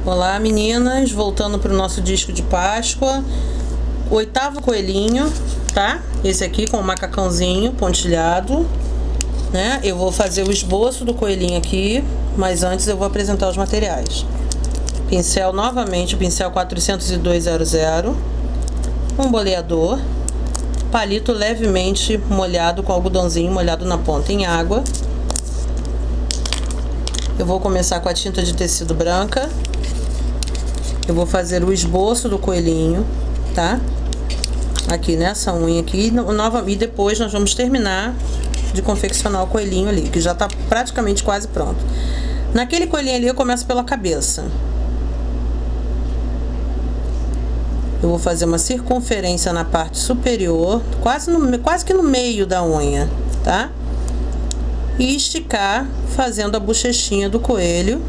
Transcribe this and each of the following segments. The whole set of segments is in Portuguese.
Olá meninas, voltando para o nosso disco de Páscoa, o 8º coelhinho, tá? Esse aqui com o macacãozinho pontilhado, né? Eu vou fazer o esboço do coelhinho aqui, mas antes eu vou apresentar os materiais. Pincel novamente, o pincel 40200, um boleador, palito levemente molhado com algodãozinho molhado na ponta em água. Eu vou começar com a tinta de tecido branca. Eu vou fazer o esboço do coelhinho, tá? Aqui nessa unha aqui, e depois nós vamos terminar de confeccionar o coelhinho ali, que já tá praticamente quase pronto. Naquele coelhinho ali eu começo pela cabeça. Eu vou fazer uma circunferência na parte superior, quase que no meio da unha, tá? E esticar, fazendo a bochechinha do coelho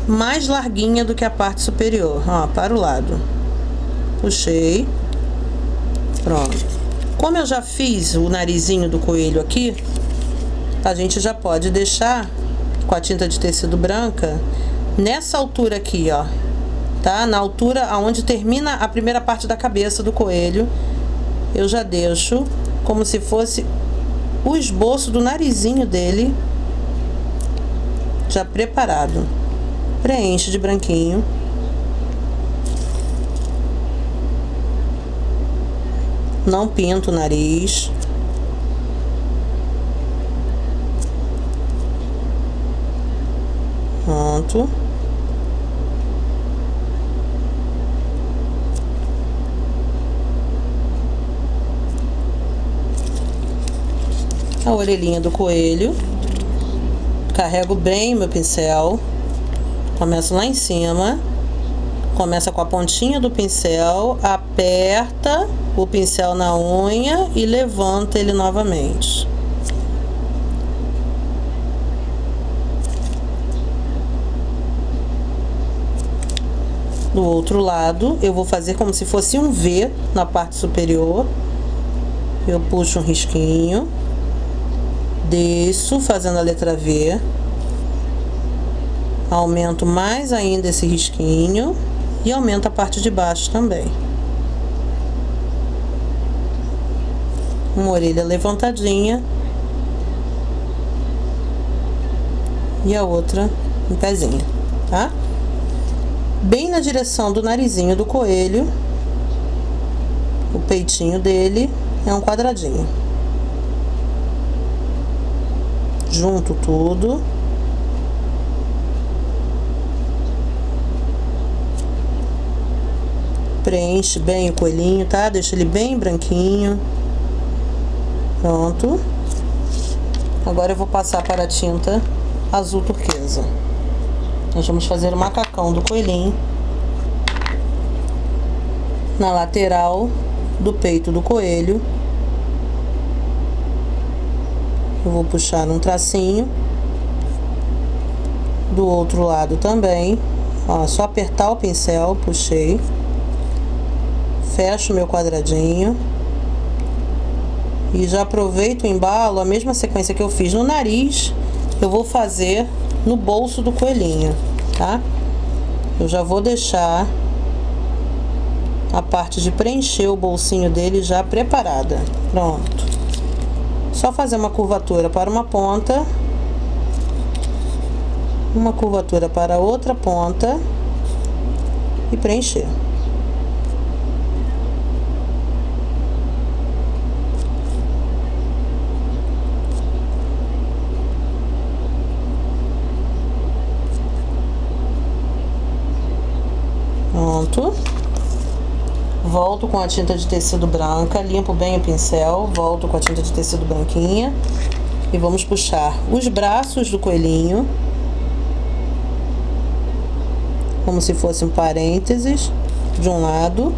mais larguinha do que a parte superior, ó, para o lado. Puxei. Pronto. Como eu já fiz o narizinho do coelho aqui, a gente já pode deixar com a tinta de tecido branca nessa altura aqui, ó, tá? Na altura aonde termina a primeira parte da cabeça do coelho, eu já deixo como se fosse o esboço do narizinho dele já preparado. Preenche de branquinho. Não pinta o nariz. Pronto. A orelhinha do coelho. Carrego bem meu pincel. Começo lá em cima, começa com a pontinha do pincel, aperta o pincel na unha e levanta ele novamente. Do outro lado, eu vou fazer como se fosse um V na parte superior. Eu puxo um risquinho, desço fazendo a letra V. Aumento mais ainda esse risquinho e aumento a parte de baixo também. Uma orelha levantadinha e a outra em pezinho, tá? Bem na direção do narizinho do coelho, o peitinho dele é um quadradinho. Junto tudo. Preenche bem o coelhinho, tá? Deixa ele bem branquinho. Pronto. Agora eu vou passar para a tinta azul turquesa. Nós vamos fazer o macacão do coelhinho na lateral do peito do coelho. Eu vou puxar um tracinho. Do outro lado também. Ó, só apertar o pincel, puxei. Fecho meu quadradinho e já aproveito o embalo, a mesma sequência que eu fiz no nariz, eu vou fazer no bolso do coelhinho, tá? Eu já vou deixar a parte de preencher o bolsinho dele já preparada. Pronto. Só fazer uma curvatura para uma ponta, uma curvatura para a outra ponta e preencher. Pronto. Volto com a tinta de tecido branca, limpo bem o pincel, volto com a tinta de tecido branquinha e vamos puxar os braços do coelhinho, como se fosse um parênteses, de um lado,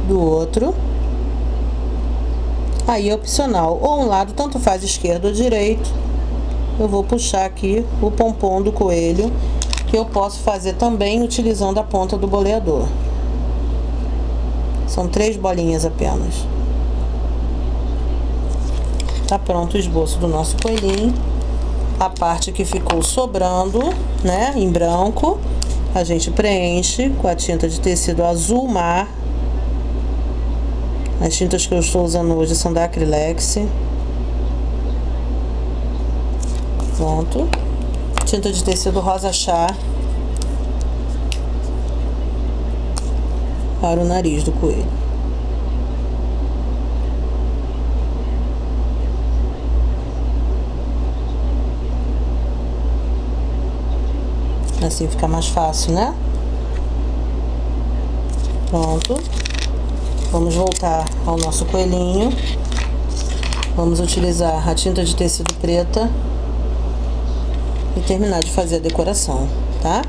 do outro. Aí é opcional, ou um lado, tanto faz esquerdo ou direito. Eu vou puxar aqui o pompom do coelho, que eu posso fazer também utilizando a ponta do boleador. São 3 bolinhas apenas. Tá pronto o esboço do nosso coelhinho. A parte que ficou sobrando, né, em branco, a gente preenche com a tinta de tecido azul mar. As tintas que eu estou usando hoje são da Acrylex. Pronto. Tinta de tecido rosa chá para o nariz do coelho. Assim fica mais fácil, né? Pronto. Vamos voltar ao nosso coelhinho. Vamos utilizar a tinta de tecido preta e terminar de fazer a decoração, tá?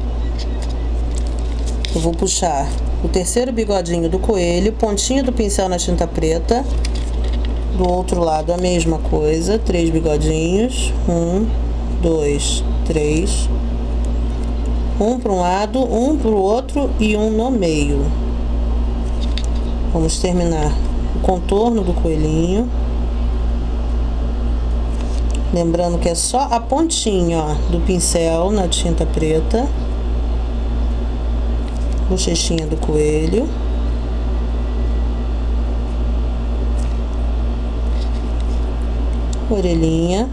Eu vou puxar o terceiro bigodinho do coelho, pontinha do pincel na tinta preta. Do outro lado a mesma coisa, 3 bigodinhos. 1, 2, 3. Um para um lado, um para o outro e um no meio. Vamos terminar o contorno do coelhinho. Lembrando que é só a pontinha, ó, do pincel na tinta preta. Bochechinha do coelho. Orelhinha.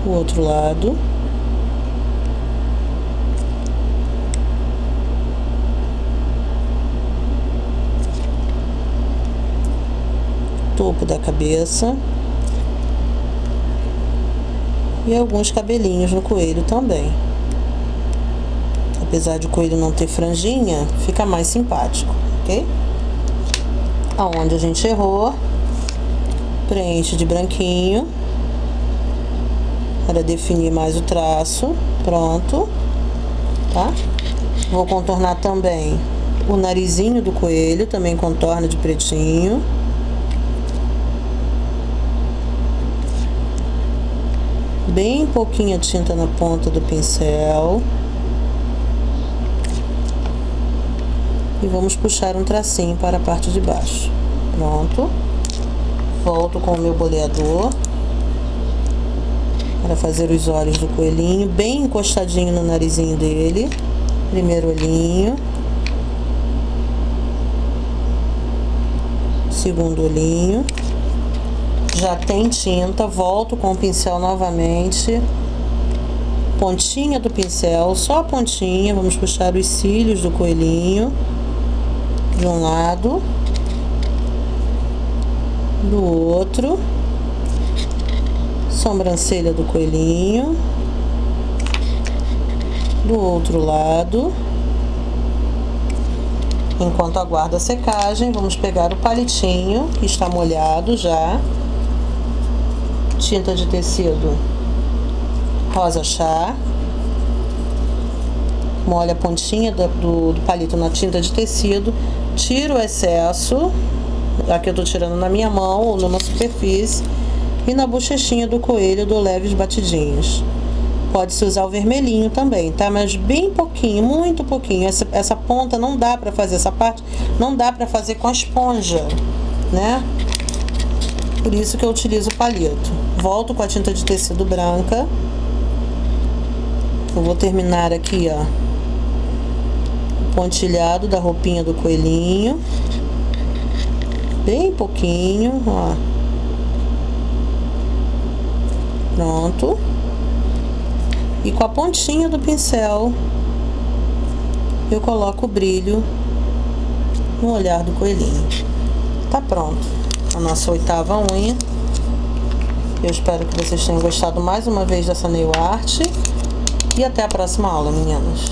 O outro lado. Topo da cabeça. E alguns cabelinhos no coelho também. Apesar de o coelho não ter franjinha, fica mais simpático, ok? Aonde a gente errou, preenche de branquinho para definir mais o traço. Pronto, tá? Vou contornar também o narizinho do coelho, também contorna de pretinho. Bem pouquinha tinta na ponta do pincel. E vamos puxar um tracinho para a parte de baixo. Pronto. Volto com o meu boleador para fazer os olhos do coelhinho, bem encostadinho no narizinho dele. Primeiro olhinho. Segundo olhinho. Já tem tinta, volto com o pincel novamente. Pontinha do pincel, só a pontinha. Vamos puxar os cílios do coelhinho. De um lado. Do outro. Sobrancelha do coelhinho. Do outro lado. Enquanto aguarda a secagem, vamos pegar o palitinho, que está molhado já. Tinta de tecido rosa chá. Molha a pontinha do palito na tinta de tecido. Tiro o excesso. Aqui eu tô tirando na minha mão ou numa superfície. E na bochechinha do coelho dou leves batidinhos. Pode-se usar o vermelhinho também, tá? Mas bem pouquinho, muito pouquinho. Essa ponta não dá pra fazer, essa parte não dá pra fazer com a esponja, né? Por isso que eu utilizo o palito. Volto com a tinta de tecido branca. Eu vou terminar aqui, ó, o pontilhado da roupinha do coelhinho. Bem pouquinho, ó. Pronto. E com a pontinha do pincel, eu coloco o brilho no olhar do coelhinho. Tá pronto a nossa 8ª unha. Eu espero que vocês tenham gostado mais uma vez dessa nail art. E até a próxima aula, meninas.